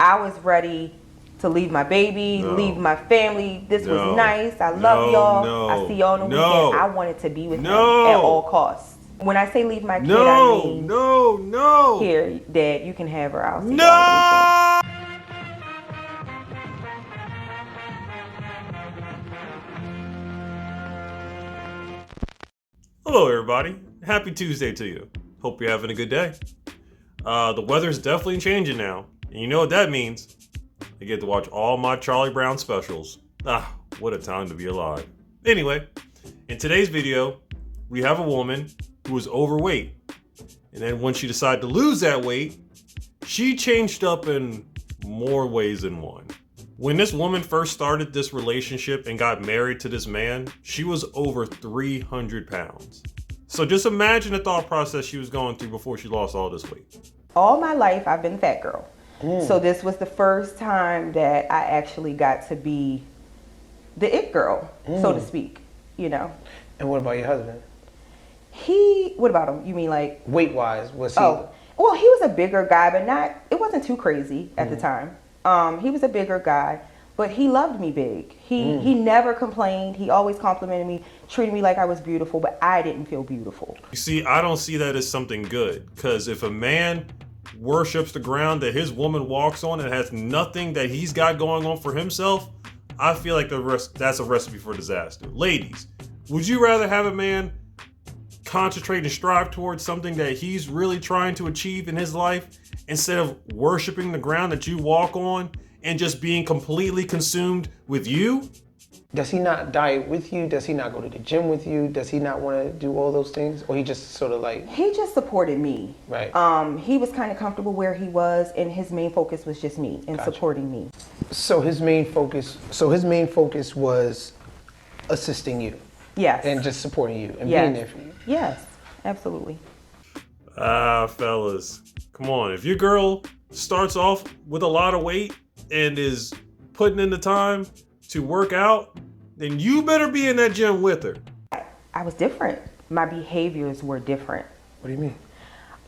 I was ready to leave my baby, leave my family. This was nice. I love y'all. I see y'all on the weekend. I wanted to be with him at all costs. When I say leave my kid, I mean, here, Dad, you can have her. I'll see y'all on the weekend. Hello, everybody. Happy Tuesday to you. Hope you're having a good day. The weather's definitely changing now. And you know what that means? I get to watch all my Charlie Brown specials. Ah, what a time to be alive. Anyway, in today's video, we have a woman who was overweight. And then when she decided to lose that weight, she changed up in more ways than one. When this woman first started this relationship and got married to this man, she was over 300 pounds. So just imagine the thought process she was going through before she lost all this weight. All my life, I've been a fat girl. So this was the first time that I actually got to be the it girl, so to speak, you know. And what about your husband? What about him? You mean like? Weight-wise, was he? Oh, well, he was a bigger guy, but it wasn't too crazy at the time. He was a bigger guy, but he loved me big. He never complained. He always complimented me, treated me like I was beautiful, but I didn't feel beautiful. You see, I don't see that as something good, because if a man worships the ground that his woman walks on and has nothing that he's got going on for himself, I feel like that's a recipe for disaster. Ladies, would you rather have a man concentrate and strive towards something that he's really trying to achieve in his life instead of worshiping the ground that you walk on and just being completely consumed with you? Does he not diet with you? Does he not go to the gym with you? Does he not want to do all those things? Or he just sort of like... He just supported me. Right. He was kind of comfortable where he was, and his main focus was just me and supporting me. So his main focus was assisting you. Yes. And just supporting you and being there for you. Yes, absolutely. Fellas, come on. If your girl starts off with a lot of weight and is putting in the time to work out, then you better be in that gym with her. I was different. My behaviors were different. What do you mean?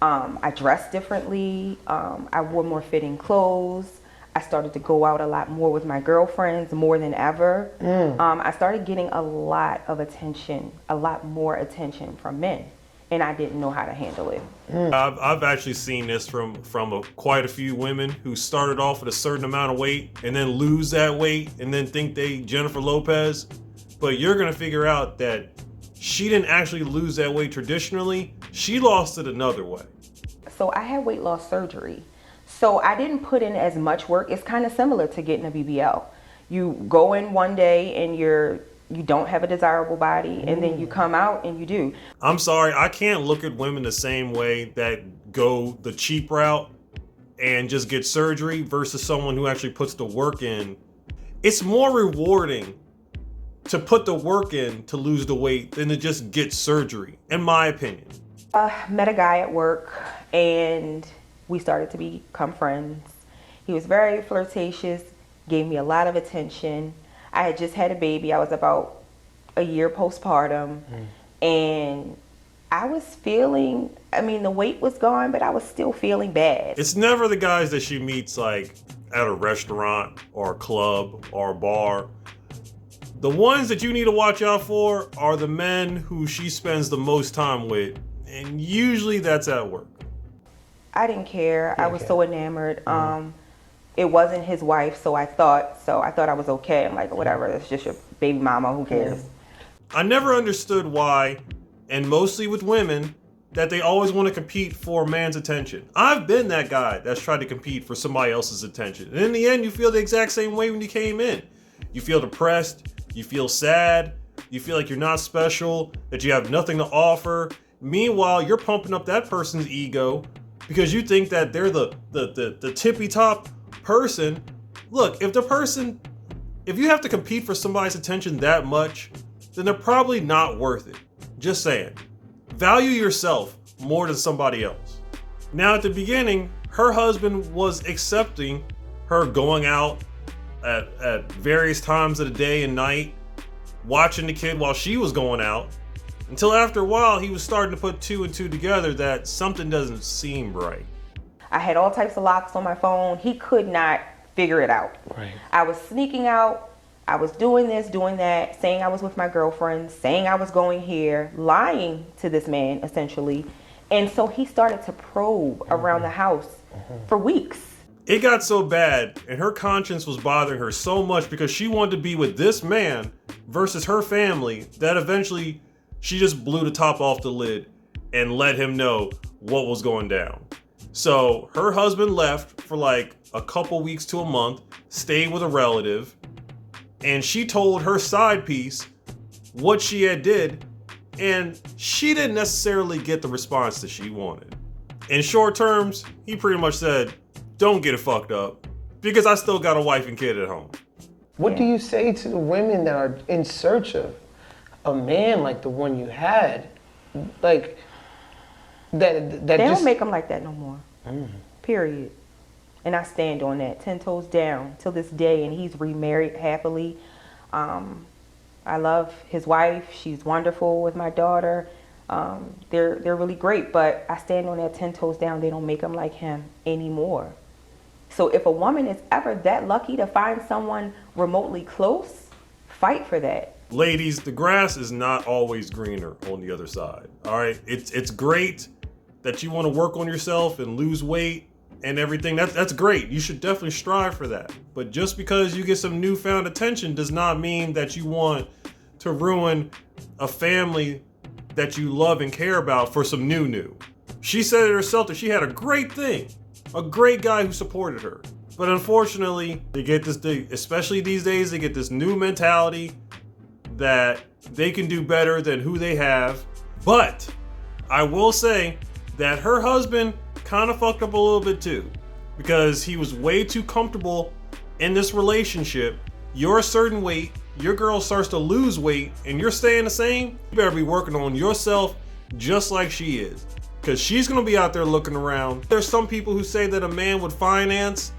I dressed differently. I wore more fitting clothes. I started to go out a lot more with my girlfriends, more than ever. I started getting a lot of attention, a lot more attention from men, and I didn't know how to handle it. I've actually seen this from quite a few women who started off with a certain amount of weight and then lose that weight and then think they Jennifer Lopez. But you're gonna figure out that she didn't actually lose that weight traditionally. She lost it another way. So I had weight loss surgery. So I didn't put in as much work. It's kind of similar to getting a BBL. You go in one day and you don't have a desirable body, and then you come out and you do. I'm sorry, I can't look at women the same way that go the cheap route and just get surgery versus someone who actually puts the work in. It's more rewarding to put the work in to lose the weight than to just get surgery, in my opinion. Met a guy at work and we started to become friends. He was very flirtatious, gave me a lot of attention. I had just had a baby. I was about a year postpartum, and I was feeling, the weight was gone, but I was still feeling bad. It's never the guys that she meets like at a restaurant or a club or a bar. The ones that you need to watch out for are the men who she spends the most time with, and usually that's at work. I didn't care. I was so enamored. It wasn't his wife, so I thought I was okay. I'm like, whatever, it's just your baby mama, who cares? I never understood why, and mostly with women, that they always want to compete for a man's attention. I've been that guy that's tried to compete for somebody else's attention. And in the end, you feel the exact same way when you came in. You feel depressed, you feel sad, you feel like you're not special, that you have nothing to offer. Meanwhile, you're pumping up that person's ego because you think that they're the tippy top person. Look, if you have to compete for somebody's attention that much, then they're probably not worth it. Just saying. Value yourself more than somebody else. Now, at the beginning, her husband was accepting her going out at various times of the day and night, watching the kid while she was going out, until after a while he was starting to put two and two together that something doesn't seem right. I had all types of locks on my phone. He could not figure it out. Right. I was sneaking out. I was doing this, doing that, saying I was with my girlfriend, saying I was going here, lying to this man essentially. And so he started to probe around the house for weeks. It got so bad, and her conscience was bothering her so much because she wanted to be with this man versus her family, that eventually she just blew the top off the lid and let him know what was going down. So her husband left for like a couple weeks to a month, stayed with a relative, and she told her side piece what she had did, and she didn't necessarily get the response that she wanted. In short terms, he pretty much said, don't get it fucked up, because I still got a wife and kid at home. What do you say to the women that are in search of a man like the one you had? Like, that They just... don't make them like that no more. Period. And I stand on that 10 toes down till this day. And he's remarried happily. I love his wife. She's wonderful with my daughter. They're really great. But I stand on that 10 toes down. They don't make them like him anymore. So if a woman is ever that lucky to find someone remotely close, fight for that. Ladies, the grass is not always greener on the other side. All right, it's great that you want to work on yourself and lose weight and everything. That's great. You should definitely strive for that. But just because you get some newfound attention does not mean that you want to ruin a family that you love and care about for some new. She said it herself that she had a great thing, a great guy who supported her. But unfortunately, they get this, especially these days, they get this new mentality that they can do better than who they have. But I will say that her husband kind of fucked up a little bit too, because he was way too comfortable in this relationship. You're a certain weight, your girl starts to lose weight, and you're staying the same. You better be working on yourself just like she is, because she's gonna be out there looking around. There's some people who say that a man with finance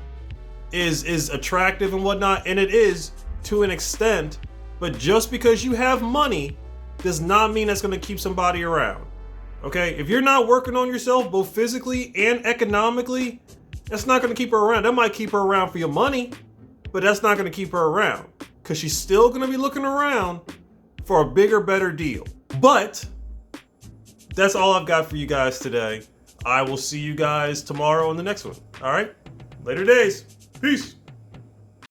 is attractive and whatnot, and it is to an extent. But just because you have money does not mean that's going to keep somebody around. Okay? If you're not working on yourself, both physically and economically, that's not going to keep her around. That might keep her around for your money, but that's not going to keep her around, because she's still going to be looking around for a bigger, better deal. But that's all I've got for you guys today. I will see you guys tomorrow on the next one. All right? Later days. Peace.